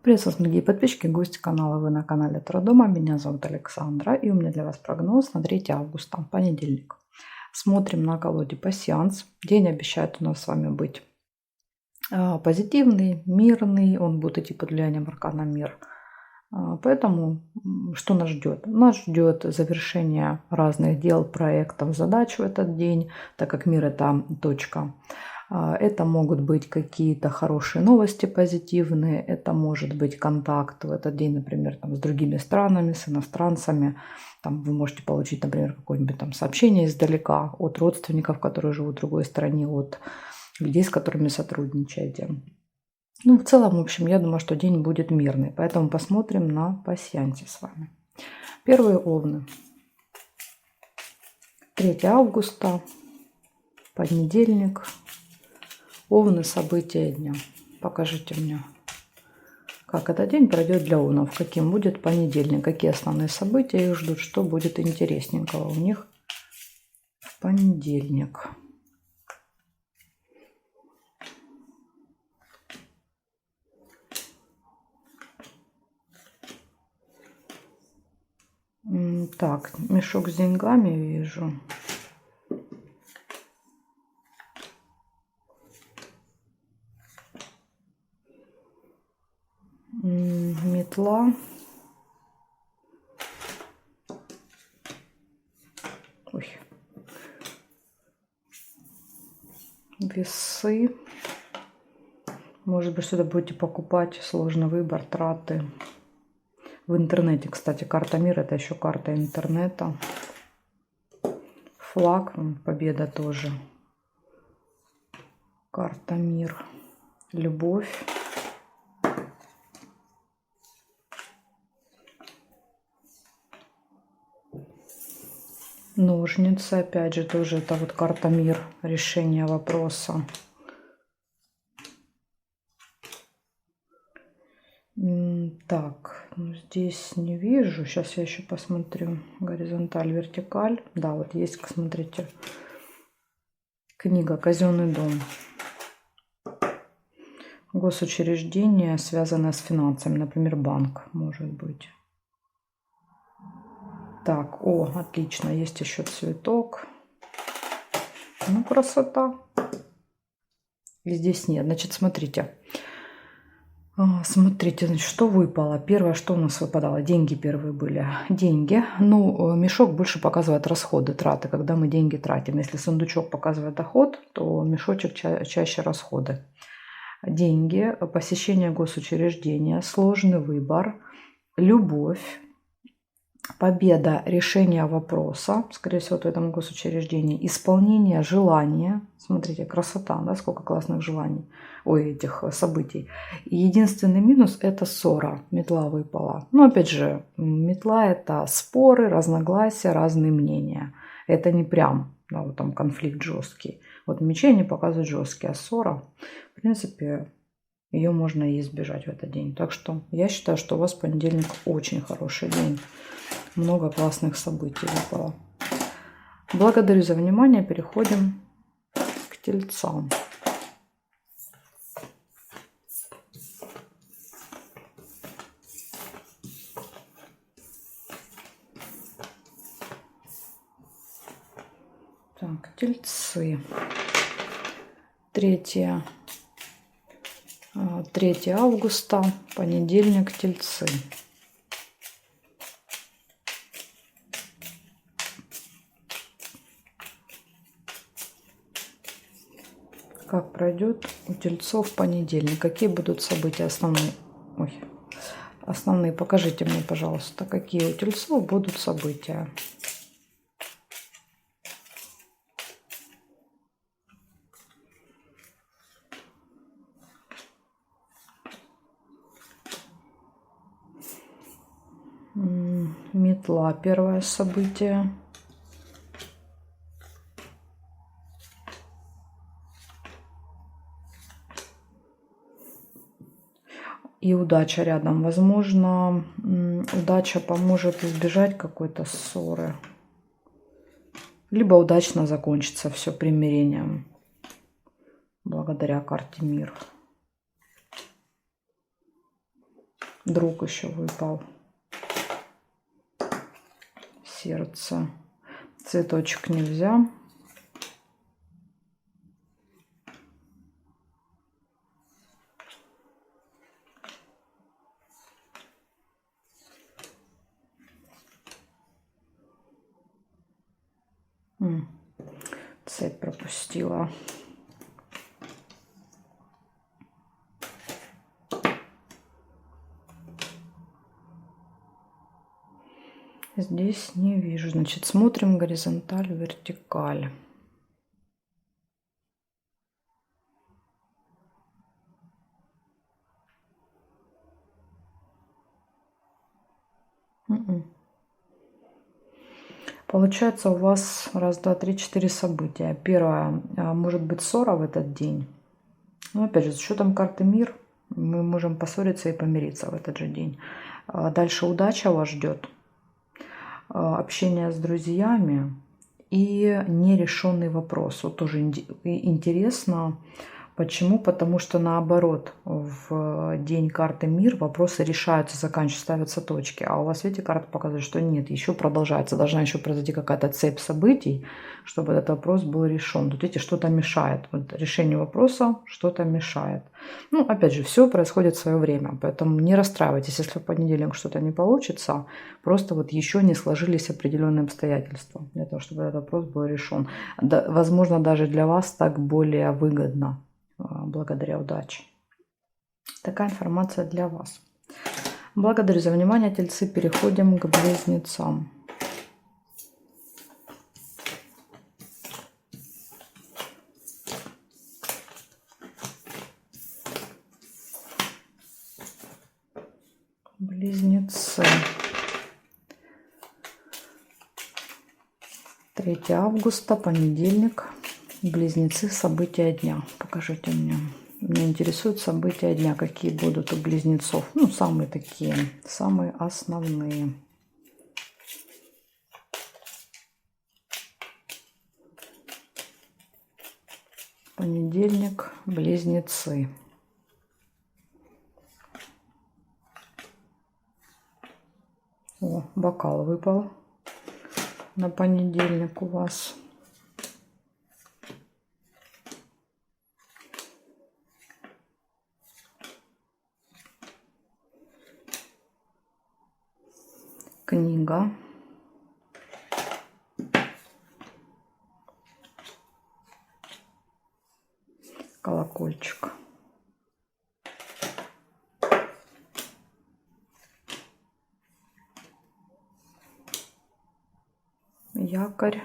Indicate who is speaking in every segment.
Speaker 1: Приветствую вас, дорогие подписчики, гости канала. Вы на канале Таро Дома. Меня зовут Александра. И у меня для вас прогноз на 3 августа, понедельник. Смотрим на колоде пассианс. День обещает у нас с вами быть позитивный, мирный. Он будет идти под влиянием аркана мир. Поэтому что нас ждет? Нас ждет завершение разных дел, проектов, задач в этот день, так как мир это точка. Это могут быть какие-то хорошие новости позитивные, это может быть контакт в этот день, например, там, с другими странами, с иностранцами. Там вы можете получить, например, какое-нибудь там сообщение издалека от родственников, которые живут в другой стране, от людей, с которыми сотрудничаете. Ну, в целом, в общем, я думаю, что день будет мирный. Поэтому посмотрим на пассиансе с вами. Первые овны. 3 августа, понедельник. Овны, события дня. Покажите мне, как этот день пройдет для овнов, каким будет понедельник, какие основные события их ждут, что будет интересненького у них в понедельник. Так, мешок с деньгами вижу. Метла. Ой. Весы. Может быть, что-то будете покупать. Сложный выбор, траты. В интернете, кстати, карта мира — это еще карта интернета. Флаг, победа тоже. Карта мир. Любовь. Ножницы, опять же, тоже это вот карта мир, решение вопроса. Так, ну здесь не вижу. Сейчас я еще посмотрю. Горизонталь, вертикаль. Да, вот есть, смотрите, книга «Казенный дом». Госучреждение, связанное с финансами, например, банк, может быть. Так, о, отлично, есть еще цветок. Ну, красота. И здесь нет. Значит, смотрите. Смотрите, значит, что выпало. Первое, что у нас выпадало. Деньги первые были. Деньги. Ну, мешок больше показывает расходы, траты, когда мы деньги тратим. Если сундучок показывает доход, то мешочек чаще расходы. Деньги, посещение госучреждения, сложный выбор, любовь. Победа, решение вопроса, скорее всего, в этом госучреждении, исполнение желания. Смотрите, красота, да, сколько классных желаний, ой, этих событий. И единственный минус — это ссора, метла выпала. Но опять же, метла — это споры, разногласия, разные мнения. Это не прям, да, вот там конфликт жесткий. Вот мечи не показывают жесткий, а ссора, в принципе, ее можно и избежать в этот день. Так что я считаю, что у вас понедельник очень хороший день. Много классных событий выпало. Благодарю за внимание. Переходим к тельцам. Так, тельцы. 3 августа, понедельник, тельцы. Как пройдет у тельцов понедельник? Какие будут события основные? Ой, основные. Покажите мне, пожалуйста, какие у тельцов будут события. Метла, первое событие. И удача рядом. Возможно, удача поможет избежать какой-то ссоры. Либо удачно закончится все примирением. Благодаря карте мир. Друг еще выпал. Сердце. Цветочек нельзя. Цепь пропустила. Здесь не вижу. Значит, смотрим горизонталь, вертикаль. Получается, у вас раз, два, три, четыре события. Первое, может быть ссора в этот день. Но опять же, с учетом карты мир, мы можем поссориться и помириться в этот же день. Дальше удача вас ждет. Общение с друзьями и нерешенный вопрос. Вот тоже интересно. Почему? Потому что наоборот, в день карты мир вопросы решаются, заканчиваются, ставятся точки. А у вас, видите, карта показывает, что нет, еще продолжается. Должна еще произойти какая-то цепь событий, чтобы этот вопрос был решен. Тут, видите, что-то мешает. Вот решению вопроса что-то мешает. Ну, опять же, все происходит в свое время. Поэтому не расстраивайтесь, если в понедельник что-то не получится. Просто вот еще не сложились определенные обстоятельства для того, чтобы этот вопрос был решен. Да, возможно, даже для вас так более выгодно. Благодаря удаче. Такая информация для вас. Благодарю за внимание, тельцы. Переходим к близнецам. Близнецы. 3 августа, понедельник. Близнецы, события дня. Покажите мне. Меня интересуют события дня, какие будут у близнецов. Ну, самые такие, самые основные. Понедельник, близнецы. О, бокал выпал на понедельник у вас. Книга. Колокольчик. Якорь.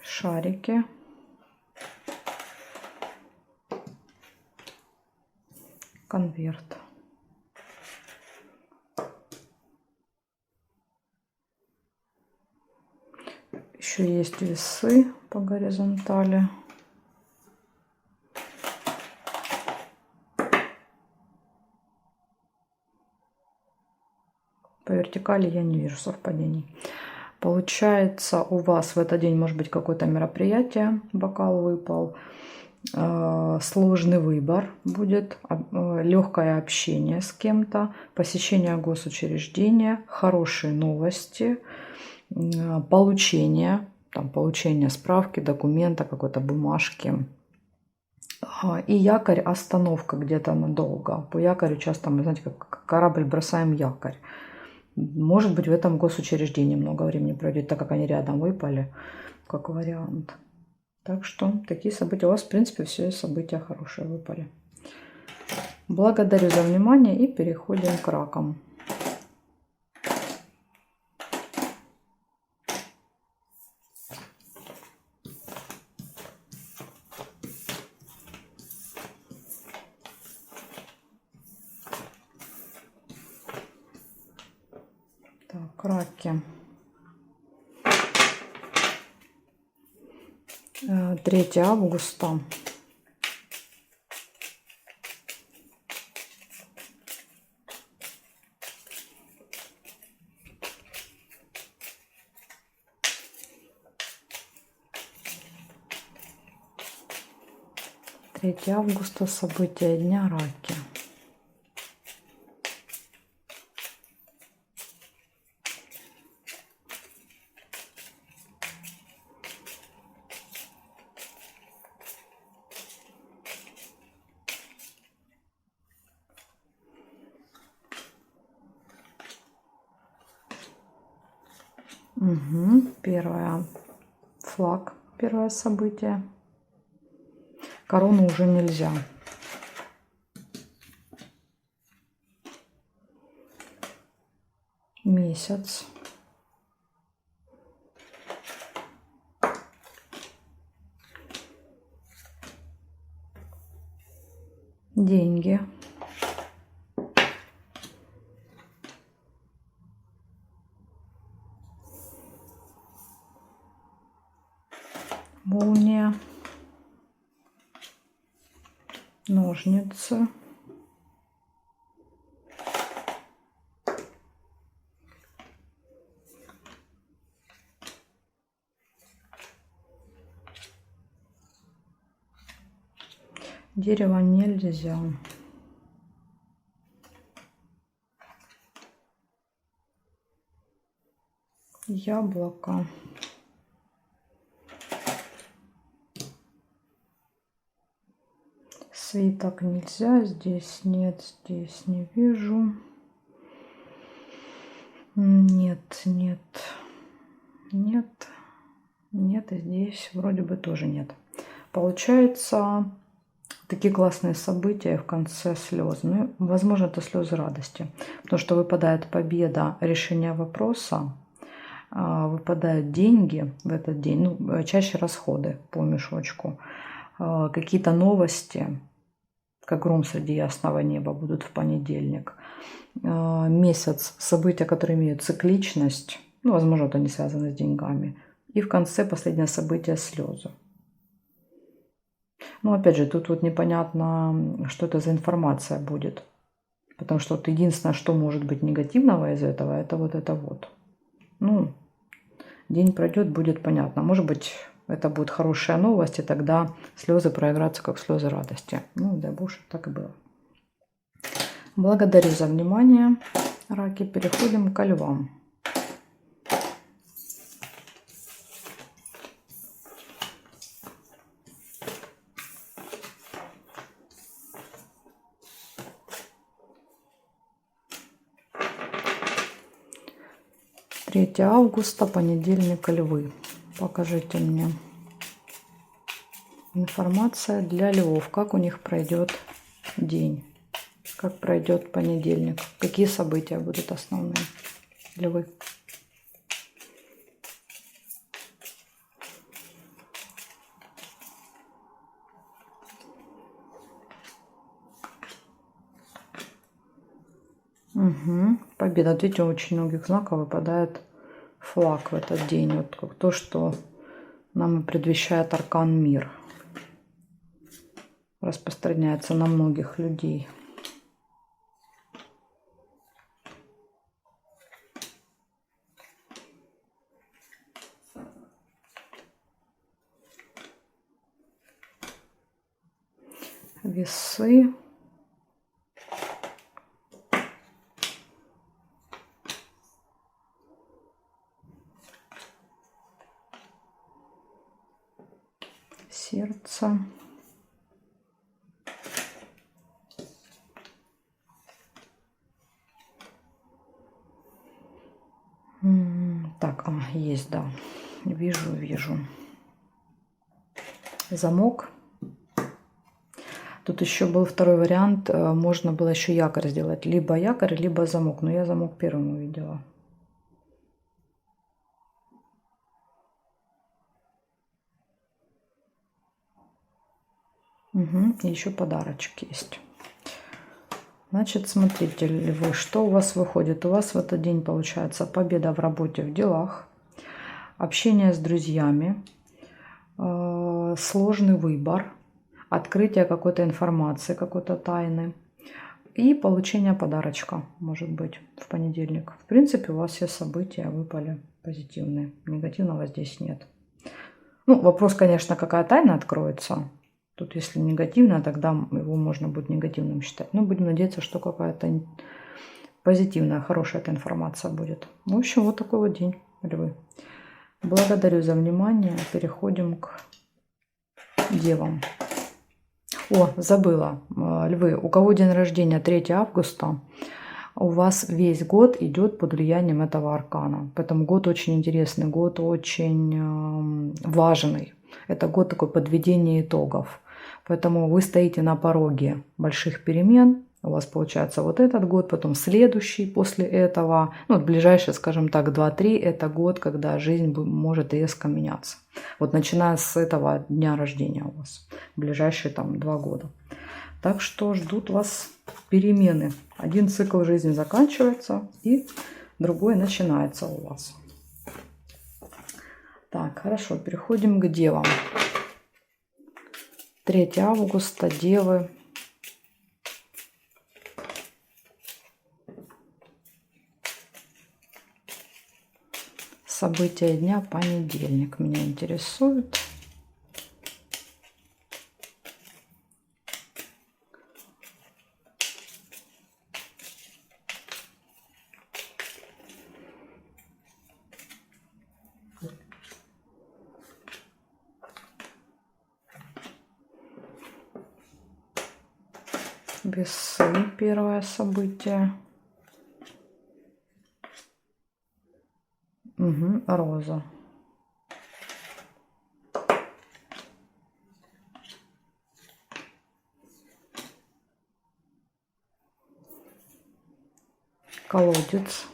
Speaker 1: Шарики. Конверт. Еще есть весы по горизонтали. По вертикали я не вижу совпадений. Получается, у вас в этот день может быть какое-то мероприятие, бокал выпал, сложный выбор будет, легкое общение с кем-то, посещение госучреждения, хорошие новости, получение справки, документа, какой-то бумажки. И якорь, остановка где-то надолго. По якорю часто мы, знаете, как корабль бросаем якорь. Может быть, в этом госучреждении много времени пройдет, так как они рядом выпали, как вариант. Так что такие события. У вас, в принципе, все события хорошие выпали. Благодарю за внимание и переходим к ракам. Так, раки. 3 августа. 3 августа, события дня, раки. Угу. Первое. Флаг. Первое событие. Корону уже нельзя. Месяц. Деньги. Молния. Ножницы. Дерево нельзя. Яблоко. Свиток нельзя. Здесь нет, здесь не вижу. Нет, нет, нет, нет. И здесь вроде бы тоже нет. Получается, такие классные события в конце слез. Ну, возможно, это слезы радости. Потому что выпадает победа, решение вопроса. Выпадают деньги в этот день. Ну, чаще расходы по мешочку. Какие-то новости, как гром среди ясного неба, будут в понедельник. Месяц. События, которые имеют цикличность. Ну, возможно, это не связано с деньгами. И в конце последнее событие — слезы. Ну, опять же, тут вот непонятно, что это за информация будет. Потому что вот единственное, что может быть негативного из этого, это вот это вот. Ну, день пройдет, будет понятно. Может быть, это будет хорошая новость, и тогда слезы проиграются как слезы радости. Ну, дай бог, чтобы так и было. Благодарю за внимание, раки. Переходим ко львам. Третье августа, понедельник, львы. Покажите мне информация для львов. Как у них пройдет день? Как пройдет понедельник? Какие события будут основные? Львы. Угу. Победа. Видите, у очень многих знаков выпадает флаг в этот день. Вот как то, что нам и предвещает аркан мир. Распространяется на многих людей. Весы. Сердце. Так, есть, да. Вижу. Замок. Тут еще был второй вариант. Можно было еще якорь сделать. Либо якорь, либо замок. Но я замок первым увидела. Угу. И еще подарочек есть. Значит, смотрите, львы, что у вас выходит? У вас в этот день получается победа в работе, в делах, общение с друзьями, сложный выбор, открытие какой-то информации, какой-то тайны и получение подарочка, может быть, в понедельник. В принципе, у вас все события выпали позитивные. Негативного здесь нет. Ну, вопрос, конечно, какая тайна откроется. Тут если негативно, тогда его можно будет негативным считать. Но будем надеяться, что какая-то позитивная, хорошая эта информация будет. В общем, вот такой вот день, львы. Благодарю за внимание. Переходим к девам. О, забыла. Львы, у кого день рождения 3 августа, у вас весь год идет под влиянием этого аркана. Поэтому год очень интересный, год очень важный. Это год такой подведения итогов. Поэтому вы стоите на пороге больших перемен. У вас получается вот этот год, потом следующий после этого. Ну, ближайшие, скажем так, 2-3 это год, когда жизнь может резко меняться. Вот начиная с этого дня рождения у вас. Ближайшие там 2 года. Так что ждут вас перемены. Один цикл жизни заканчивается, и другой начинается у вас. Так, хорошо, переходим к девам. 3 августа, девы. События дня, понедельник, меня интересует. Весы, первое событие. Угу, роза. Колодец.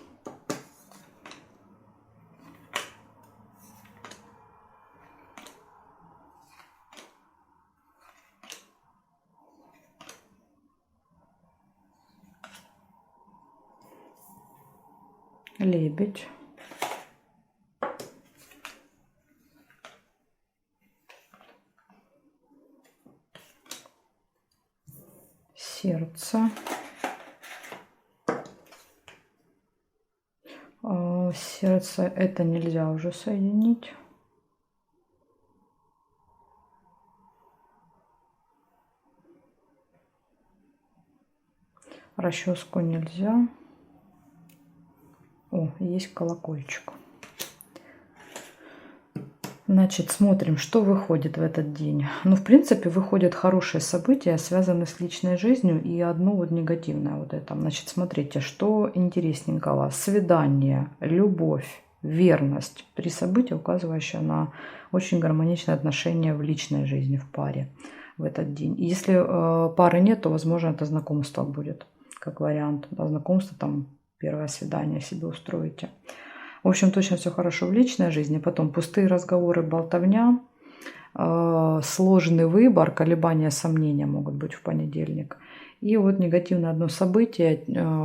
Speaker 1: Лебедь. Сердце. Сердце это нельзя уже соединить. Расческу нельзя. О, есть колокольчик. Значит, смотрим, что выходит в этот день. Ну, в принципе, выходят хорошие события, связанные с личной жизнью, и одно вот негативное вот это. Значит, смотрите, что интересненького. Свидание, любовь, верность. 3 события, указывающие на очень гармоничные отношения в личной жизни, в паре в этот день. Если пары нет, то, возможно, это знакомство будет, как вариант. Да, знакомство, там, первое свидание себе устроите. В общем, точно все хорошо в личной жизни. Потом пустые разговоры, болтовня, сложный выбор, колебания, сомнения могут быть в понедельник. И вот негативное одно событие.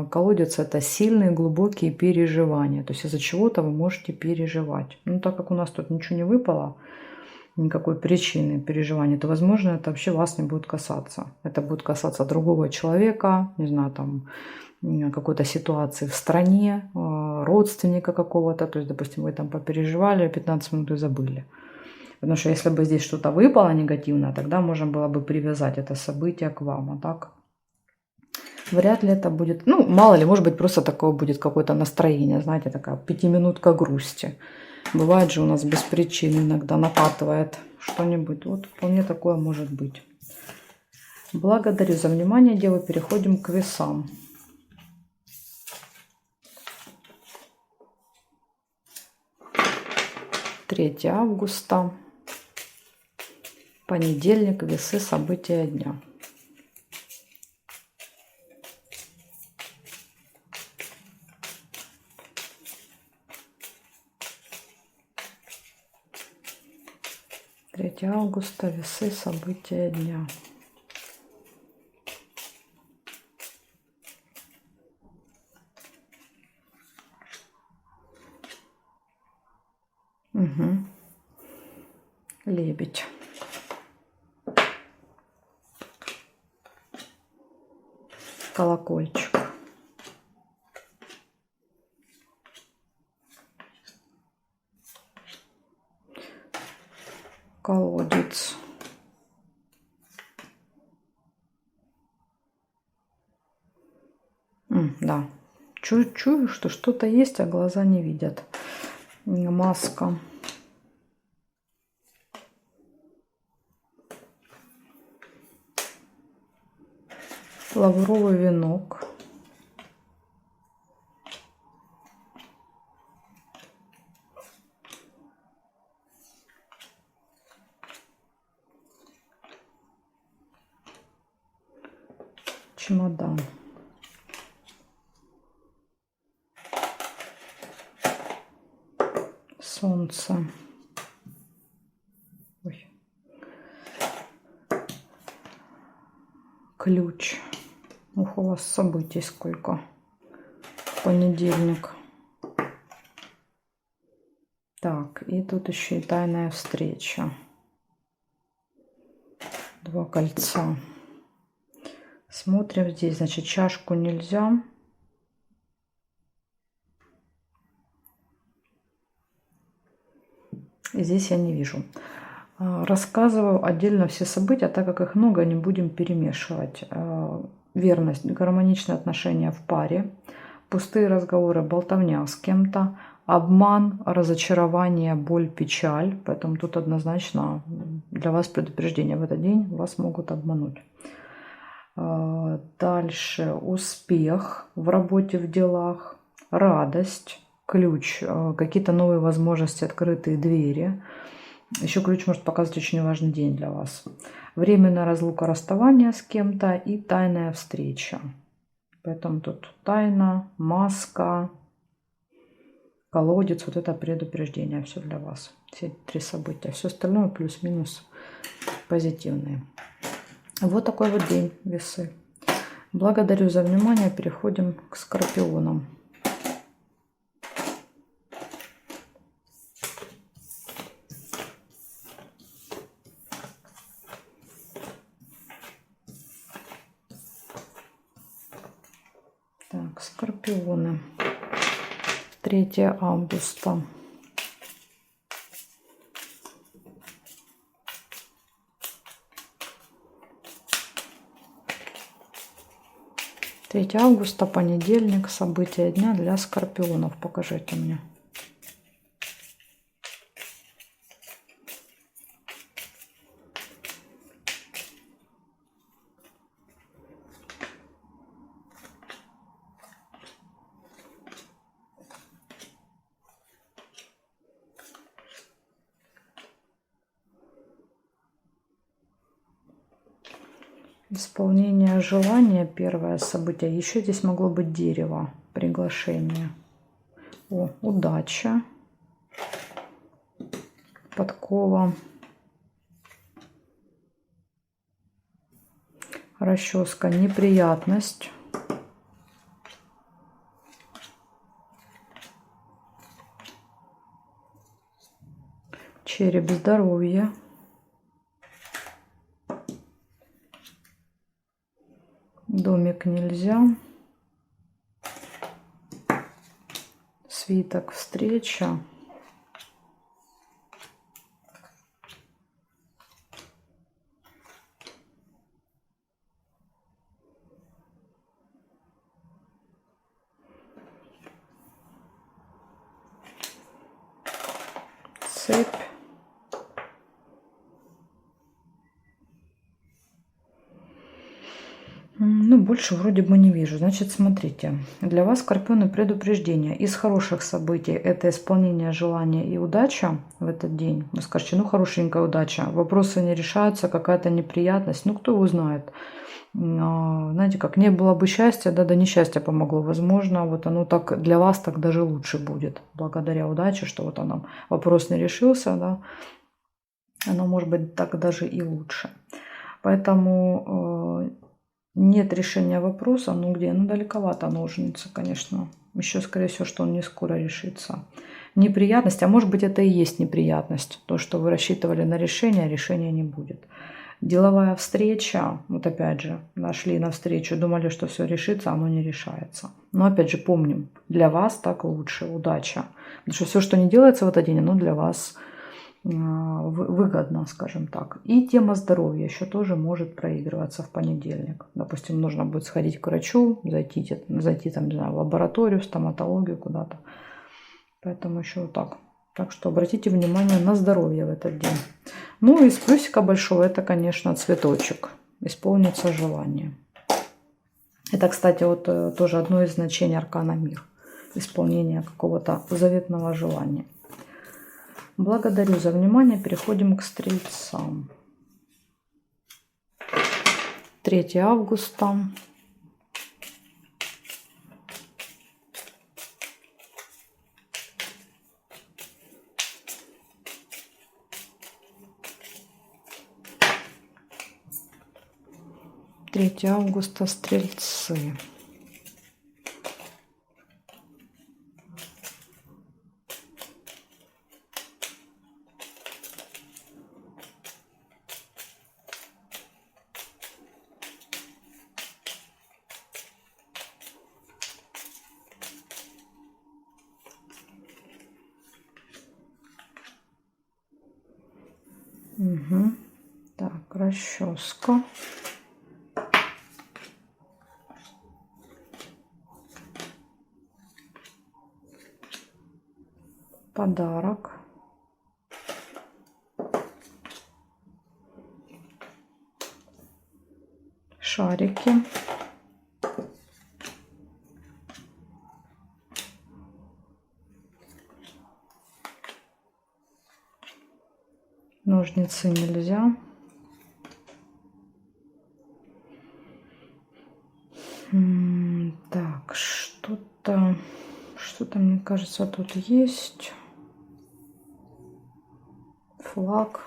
Speaker 1: Колодец – это сильные, глубокие переживания. То есть из-за чего-то вы можете переживать. Ну, так как у нас тут ничего не выпало, никакой причины переживания, то, возможно, это вообще вас не будет касаться. Это будет касаться другого человека, не знаю, там, какой-то ситуации в стране, родственника какого-то. То есть, допустим, вы там попереживали, 15 минут и забыли. Потому что если бы здесь что-то выпало негативное, тогда можно было бы привязать это событие к вам. А так вряд ли это будет, ну, мало ли, может быть, просто такое будет какое-то настроение, знаете, такая 5-минутка грусти. Бывает же у нас без причины иногда накатывает что-нибудь. Вот вполне такое может быть. Благодарю за внимание, девы. Переходим к весам. 3 августа, понедельник, весы, события дня. Третье августа, весы, события дня. Угу. Лебедь. Колокольчик. Колодец. Чую, что что-то есть, а глаза не видят. Маска. Лавровый венок. Чемодан. Солнце. Ой. Ключ. Ух, у вас событий сколько. Понедельник. Так, и тут еще и тайная встреча. 2 кольца. Смотрим здесь, значит, чашку нельзя. Здесь я не вижу. Рассказываю отдельно все события, так как их много, не будем перемешивать. Верность, гармоничные отношения в паре, пустые разговоры, болтовня с кем-то, обман, разочарование, боль, печаль. Поэтому тут однозначно для вас предупреждение: в этот день вас могут обмануть. Дальше успех в работе, в делах, радость, ключ, какие-то новые возможности, открытые двери. Еще ключ может показывать очень важный день для вас. Временная разлука, расставание с кем-то и тайная встреча. Поэтому тут тайна, маска, колодец. Вот это предупреждение все для вас. Все 3 события. Все остальное плюс-минус позитивные. Вот такой вот день, весы. Благодарю за внимание. Переходим к скорпионам. Так, скорпионы. 3 августа. Третье августа, понедельник, события дня для скорпионов. Покажите мне. Исполнение желания, первое событие. Еще здесь могло быть дерево, приглашение. О, удача, подкова, расческа, неприятность, череп, здоровье, домик нельзя, свиток, встреча, цепь, ну, больше вроде бы не вижу. Значит, смотрите, для вас, скорпионы, предупреждение. Из хороших событий это исполнение желания и удача в этот день. Вы скажете, ну, хорошенькая удача, вопросы не решаются, какая-то неприятность. Ну, кто его знает. Знаете, как не было бы счастья, да несчастье помогло. Возможно, вот оно так для вас так даже лучше будет. Благодаря удаче, что вот оно, вопрос не решился, да. Оно может быть так даже и лучше. Поэтому нет решения вопроса, ну где? Ну далековато ножницы, конечно. Еще, скорее всего, что он не скоро решится. Неприятность, а может быть это и есть неприятность. То, что вы рассчитывали на решение, решения не будет. Деловая встреча, вот опять же, нашли на встречу, думали, что все решится, оно не решается. Но опять же помним, для вас так лучше, удача. Потому что все, что не делается в этот день, оно для вас выгодно, скажем так. И тема здоровья еще тоже может проигрываться в понедельник. Допустим, нужно будет сходить к врачу, зайти там, не знаю, в лабораторию, в стоматологию куда-то. Поэтому еще вот так. Так что обратите внимание на здоровье в этот день. Ну, из плюсика большого это, конечно, цветочек. Исполнится желание. Это, кстати, вот тоже одно из значений аркана мир. Исполнение какого-то заветного желания. Благодарю за внимание. Переходим к стрельцам. 3 августа. Стрельцы. Угу. Так, расческа. Подарок. Шарики. Ножницы нельзя. Так, что-то, мне кажется, тут есть. Флаг.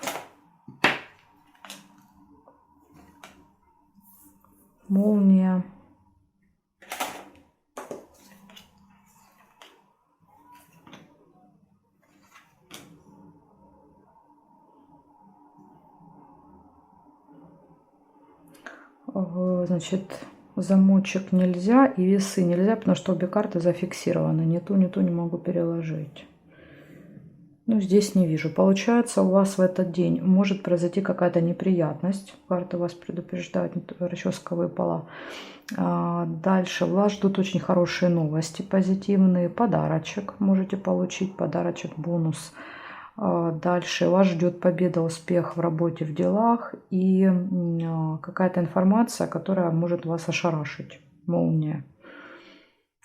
Speaker 1: Молния. Значит, замочек нельзя и весы нельзя, потому что обе карты зафиксированы. Ни ту, не могу переложить. Ну, здесь не вижу. Получается, у вас в этот день может произойти какая-то неприятность. Карты вас предупреждают, расческа выпала. Дальше вас ждут очень хорошие новости, позитивные. Подарочек можете получить, подарочек, бонус. Дальше вас ждет победа, успех в работе, в делах и какая-то информация, которая может вас ошарашить. Молния.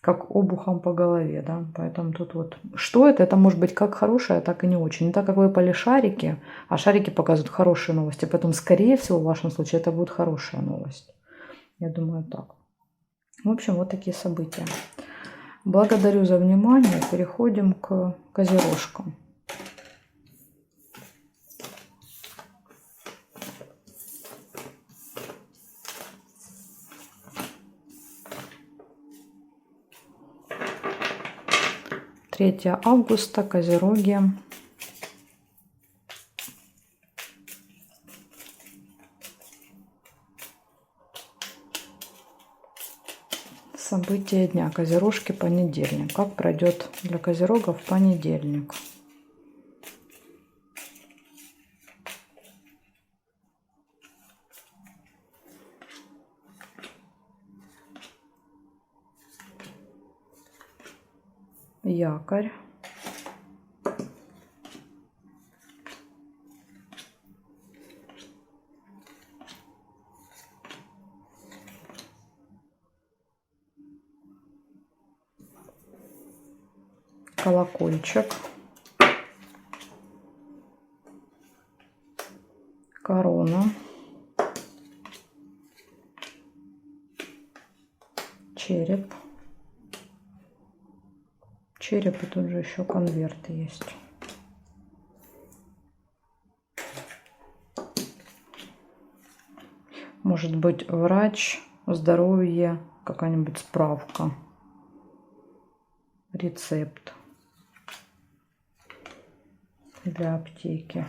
Speaker 1: Как обухом по голове, да, поэтому тут вот, что это? Это может быть как хорошее, так и не очень. Но так как выпали шарики, а шарики показывают хорошие новости, поэтому, скорее всего, в вашем случае это будет хорошая новость. Я думаю, так. В общем, вот такие события. Благодарю за внимание. Переходим к козерожкам. Третье августа, козероги. События дня. Козерожки, понедельник. Как пройдет для козерогов понедельник? Якорь. Колокольчик. Корона. Череп. Череп, и тут же еще конверт есть. Может быть, врач, здоровье, какая-нибудь справка, рецепт для аптеки.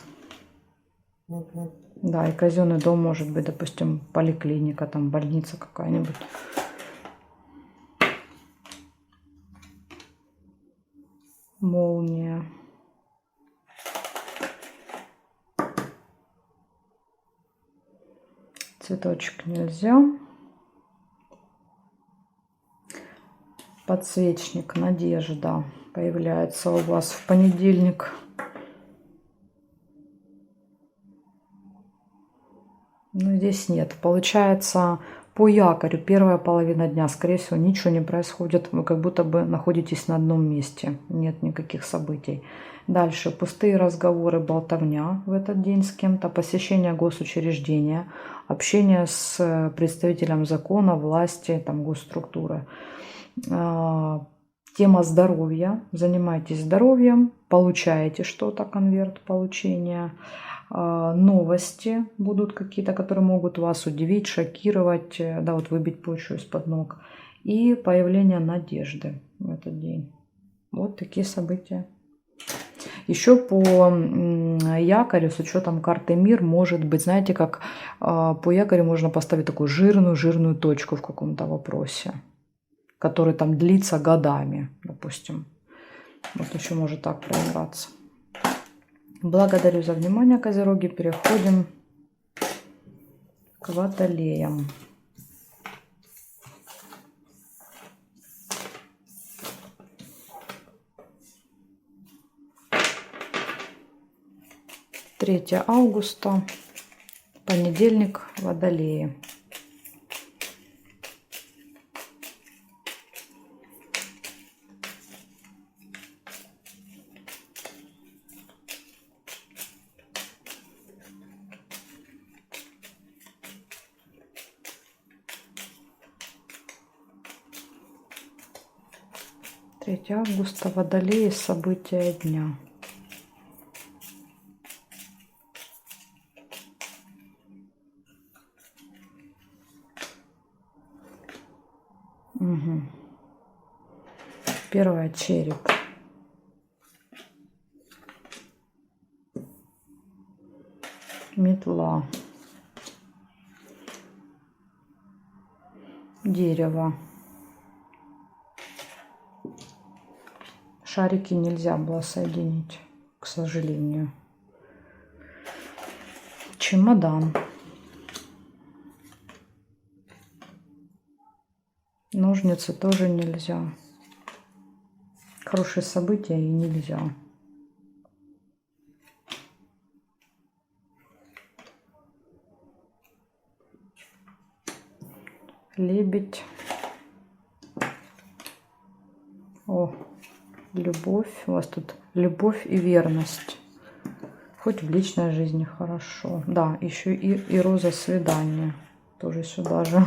Speaker 1: Да, и казенный дом может быть, допустим, поликлиника, там больница какая-нибудь. Молния. Цветочек нельзя. Подсвечник, надежда появляется у вас в понедельник. Но здесь нет. Получается, по якорю первая половина дня, скорее всего, ничего не происходит. Вы как будто бы находитесь на одном месте. Нет никаких событий. Дальше пустые разговоры, болтовня в этот день с кем-то, посещение госучреждения, общение с представителем закона, власти, там, госструктуры. Тема здоровья. Занимайтесь здоровьем, получаете что-то, конверт получения. Новости будут какие-то, которые могут вас удивить, шокировать, да, вот выбить почву из-под ног. И появление надежды в этот день. Вот такие события. Еще по якорю, с учетом карты мир, может быть, знаете, как по якорю можно поставить такую жирную точку в каком-то вопросе, который там длится годами, допустим. Вот еще может так проиграться. Благодарю за внимание, козероги. Переходим к водолеям. Третье августа, понедельник, водолеи. Третье августа, водолеи, события дня. Угу. Первое, череп. Метла. Дерево. Шарики нельзя было соединить, к сожалению. Чемодан. Ножницы тоже нельзя. Хорошие события и нельзя. Лебедь. О, любовь. У вас тут любовь и верность. Хоть в личной жизни хорошо. Да, еще и роза свидания. Тоже сюда же.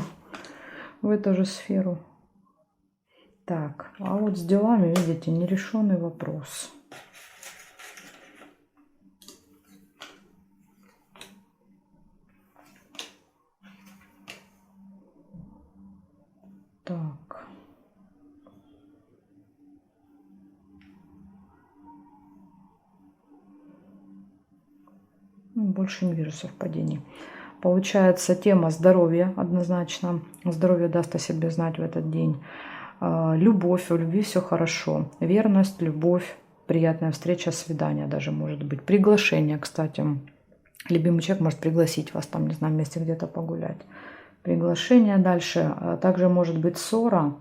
Speaker 1: В эту же сферу. Так, а вот с делами, видите, нерешенный вопрос. Так. Больше не вижу совпадений. Получается, тема здоровья однозначно. Здоровье даст о себе знать в этот день. Любовь, в любви все хорошо. Верность, любовь, приятная встреча, свидание даже может быть. Приглашение, кстати. Любимый человек может пригласить вас там, не знаю, вместе где-то погулять. Приглашение дальше. Также может быть ссора,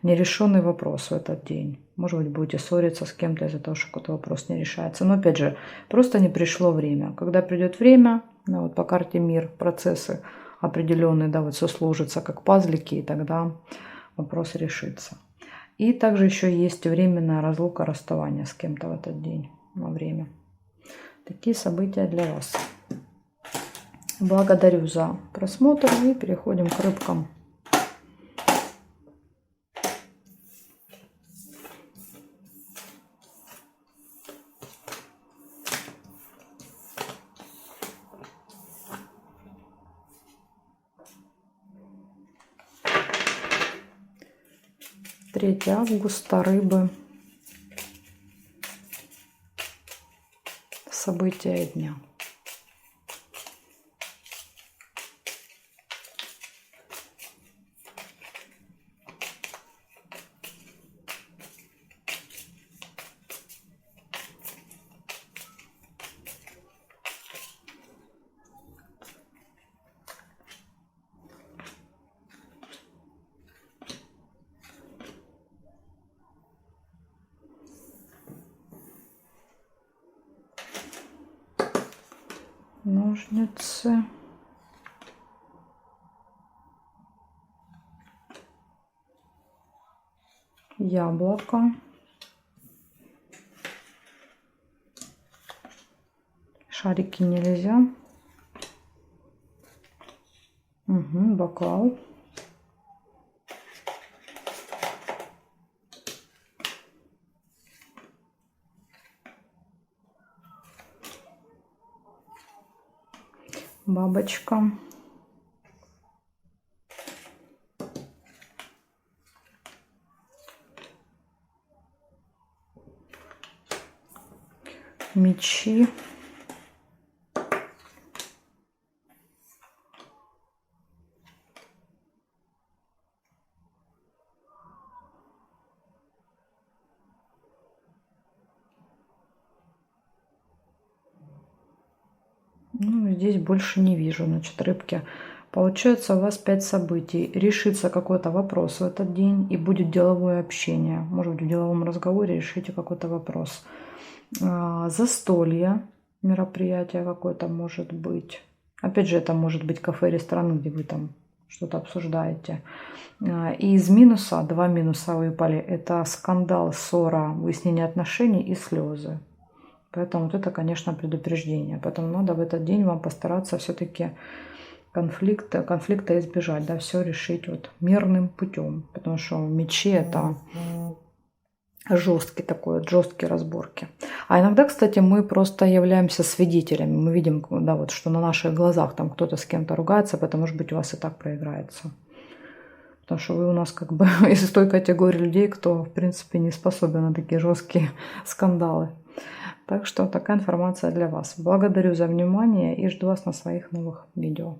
Speaker 1: нерешенный вопрос в этот день. Может быть, будете ссориться с кем-то из-за того, что какой-то вопрос не решается. Но опять же, просто не пришло время. Когда придет время, да, вот по карте мир, процессы определенные, да, вот все сложится как пазлики, и тогда вопрос решится. И также еще есть временная разлука, расставание с кем-то в этот день, во время. Такие события для вас. Благодарю за просмотр и переходим к рыбкам. Третье августа, рыбы. События дня. ножницы. Яблоко. Шарики нельзя. Угу, бокал. Бабочка. Мечи. Ну, здесь больше не вижу, значит, рыбки. Получается, у вас 5 событий. Решится какой-то вопрос в этот день, и будет деловое общение. Может быть, в деловом разговоре решите какой-то вопрос. Застолье, мероприятие какое-то может быть. Опять же, это может быть кафе, ресторан, где вы там что-то обсуждаете. И из минуса, 2 минуса выпали. Это скандал, ссора, выяснение отношений и слезы. Поэтому вот это, конечно, предупреждение. Поэтому надо в этот день вам постараться все-таки конфликта избежать, да, все решить вот мирным путем. Потому что мечи это жесткие разборки. А иногда, кстати, мы просто являемся свидетелями. Мы видим, да, вот, что на наших глазах там кто-то с кем-то ругается, поэтому, может быть, у вас и так проиграется. Потому что вы у нас как бы из той категории людей, кто, в принципе, не способен на такие жесткие скандалы. Так что такая информация для вас. Благодарю за внимание и жду вас на своих новых видео.